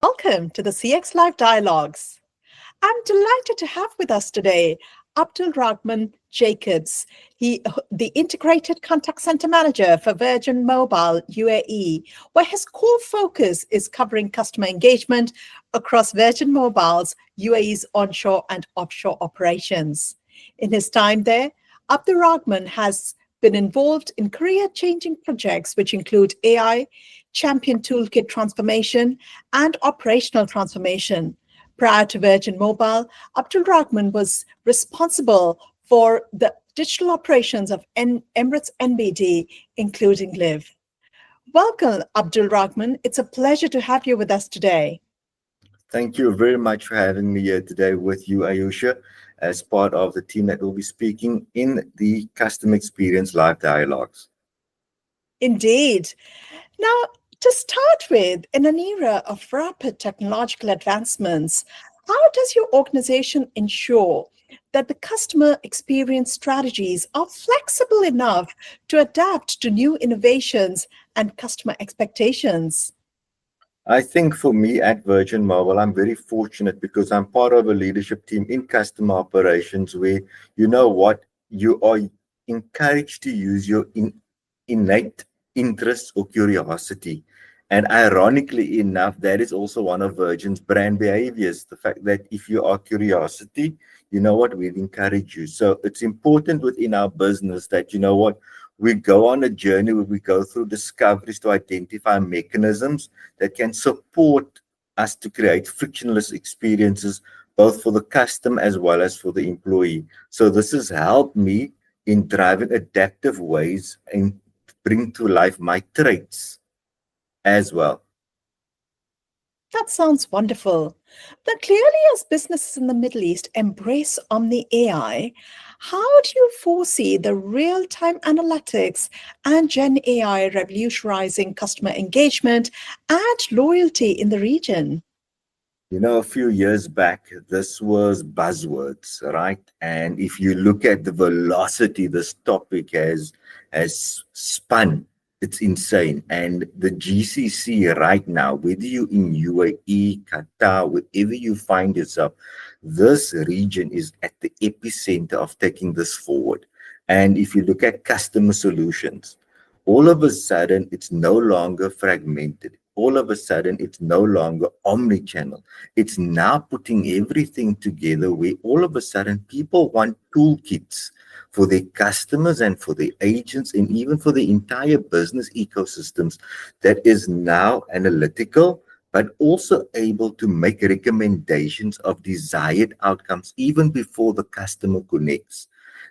Welcome to the CX Live Dialogues. I'm delighted to have with us today Abduragmaan Jacobs, the Integrated Contact Center Manager for Virgin Mobile UAE, where his core focus is covering customer engagement across Virgin Mobile's UAE's onshore and offshore operations. In his time there, Abduragmaan has been involved in career-changing projects which include AI, champion toolkit transformation, and operational transformation. Prior to Virgin Mobile, Abduragmaan was responsible for the digital operations of Emirates NBD, including Live. Welcome, Abduragmaan. It's a pleasure to have you with us today. Thank you very much for having me here today with you, Ayusha, as part of the team that will be speaking in the Customer Experience Live Dialogues. Indeed. Now, to start with, in an era of rapid technological advancements, how does your organization ensure that the customer experience strategies are flexible enough to adapt to new innovations and customer expectations? I think for me at Virgin Mobile, I'm very fortunate because I'm part of a leadership team in customer operations where, you know what, you are encouraged to use your innate interest or curiosity. And ironically enough, that is also one of Virgin's brand behaviors. The fact that if you are curiosity, you know what, we encourage you. So it's important within our business that, you know what, we go on a journey where we go through discoveries to identify mechanisms that can support us to create frictionless experiences, both for the customer as well as for the employee. So this has helped me in driving adaptive ways and bring to life my traits as well. That sounds wonderful. Now, clearly, as businesses in the Middle East embrace Omni AI, how do you foresee the real-time analytics and Gen AI revolutionizing customer engagement and loyalty in the region? You know, a few years back, this was buzzwords, right? And if you look at the velocity this topic has spun, it's insane. And the GCC right now, whether you in UAE, Qatar, wherever you find yourself, this region is at the epicenter of taking this forward. And if you look at customer solutions, all of a sudden, it's no longer fragmented. All of a sudden, it's no longer omni-channel. It's now putting everything together where all of a sudden people want toolkits for their customers and for their agents and even for the entire business ecosystems that is now analytical, but also able to make recommendations of desired outcomes even before the customer connects.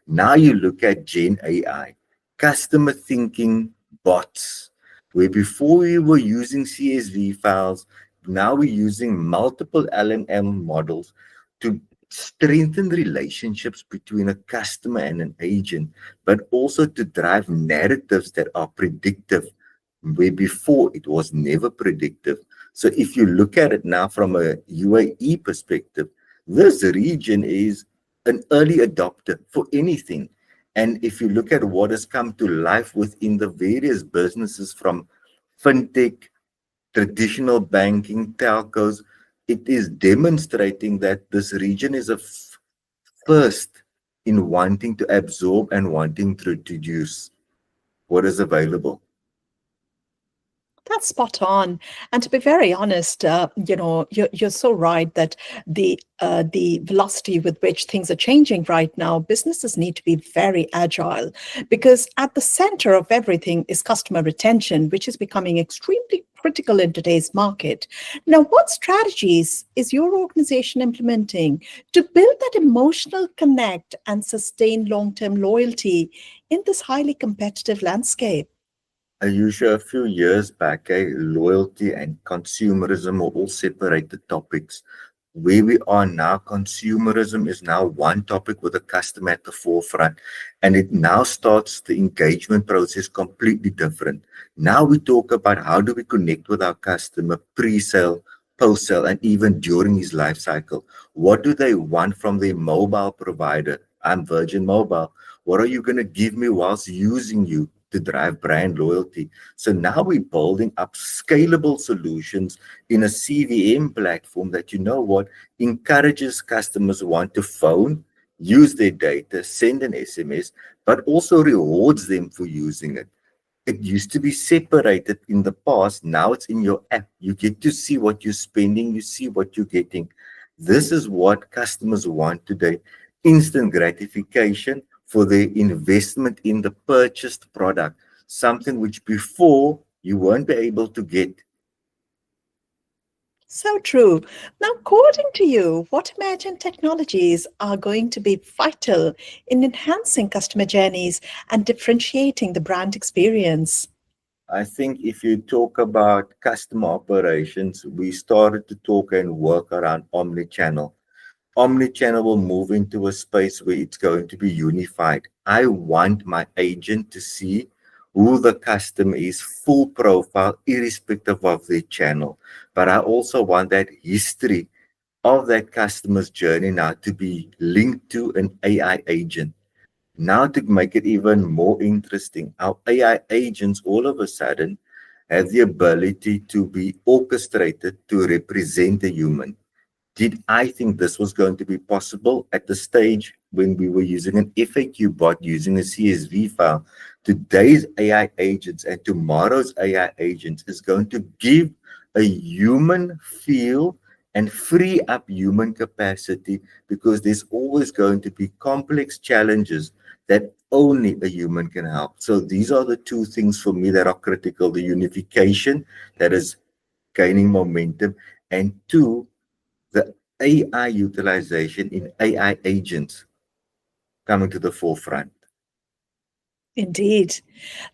Now you look at Gen AI, customer thinking bots, where before we were using CSV files, now we're using multiple LLM models to strengthen relationships between a customer and an agent, but also to drive narratives that are predictive, where before it was never predictive. So if you look at it now from a UAE perspective, this region is an early adopter for anything. And if you look at what has come to life within the various businesses from fintech, traditional banking, telcos, it is demonstrating that this region is a first in wanting to absorb and wanting to introduce what is available. That's spot on. And to be very honest, you're so right that the velocity with which things are changing right now, businesses need to be very agile because at the center of everything is customer retention, which is becoming extremely critical in today's market. Now, what strategies is your organization implementing to build that emotional connect and sustain long-term loyalty in this highly competitive landscape? Ayusha, a few years back, loyalty and consumerism were all separated topics. Where we are now, consumerism is now one topic with the customer at the forefront, and it now starts the engagement process completely different. Now we talk about how do we connect with our customer pre-sale, post-sale, and even during his life cycle. What do they want from their mobile provider? I'm Virgin Mobile. What are you going to give me whilst using you? to drive brand loyalty. So now we're building up scalable solutions in a CVM platform that, you know what, encourages customers who want to phone, use their data, send an SMS, but also rewards them for using it. It used to be separated in the past. Now it's in your app. You get to see what you're spending, you see what you're getting. This is what customers want today: instant gratification for their investment in the purchased product, something which before you weren't be able to get. So true. Now, according to you, what emerging technologies are going to be vital in enhancing customer journeys and differentiating the brand experience? I think if you talk about customer operations, we started to talk and work around omni-channel. Omnichannel will move into a space where it's going to be unified. I want my agent to see who the customer is, full profile, irrespective of their channel. But I also want that history of that customer's journey now to be linked to an AI agent. Now, to make it even more interesting, our AI agents all of a sudden have the ability to be orchestrated to represent a human. Did I think this was going to be possible at the stage when we were using an FAQ bot using a CSV file? Today's AI agents and tomorrow's AI agents is going to give a human feel and free up human capacity, because there's always going to be complex challenges that only a human can help. So these are the two things for me that are critical: the unification that is gaining momentum, and two, the AI utilization in AI agents coming to the forefront. Indeed.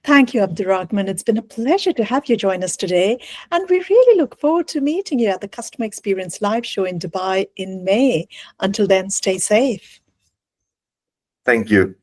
Thank you, Abduragmaan. It's been a pleasure to have you join us today. And we really look forward to meeting you at the Customer Experience Live Show in Dubai in May. Until then, stay safe. Thank you.